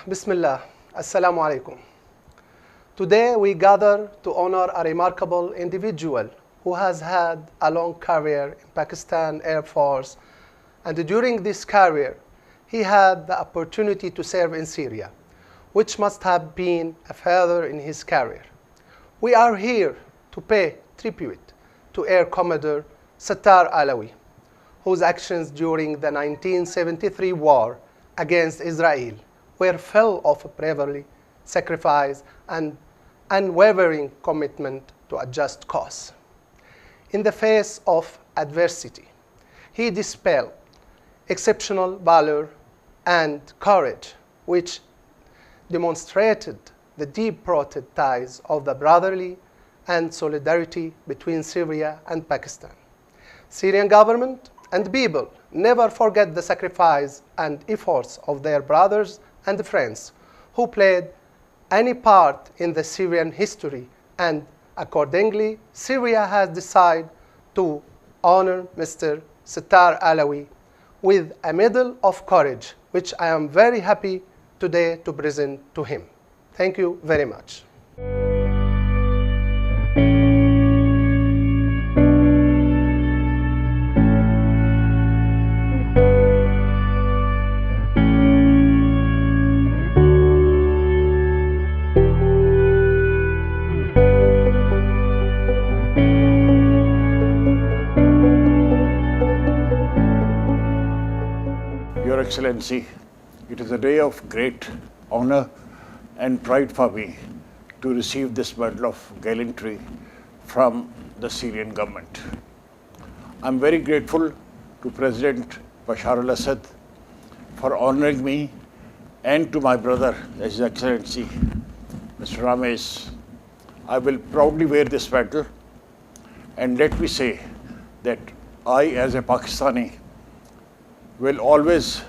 Bismillah. Assalamu alaikum. Today we gather to honor a remarkable individual who has had a long career in Pakistan Air Force, and during this career he had the opportunity to serve in Syria, which must have been a feather in his career. We are here to pay tribute to Air Commodore Sattar Alvi, whose actions during the 1973 war against Israel were full of bravery, sacrifice, and unwavering commitment to a just cause. In the face of adversity, he displayed exceptional valor and courage, which demonstrated the deep-rooted ties of the brotherly and solidarity between Syria and Pakistan. Syrian government and people never forget the sacrifice and efforts of their brothers and friends who played any part in the Syrian history, and accordingly, Syria has decided to honor Mr. Sattar Alvi with a Medal of Courage, which I am very happy today to present to him. Thank you very much. Your Excellency, it is a day of great honor and pride for me to receive this medal of gallantry from the Syrian government. I am very grateful to President Bashar al-Assad for honoring me, and to my brother, His Excellency Mr. Ramesh. I will proudly wear this medal, and let me say that I, as a Pakistani, will always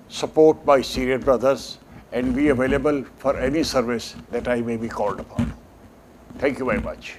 support my Syrian brothers and be available for any service that I may be called upon. Thank you very much.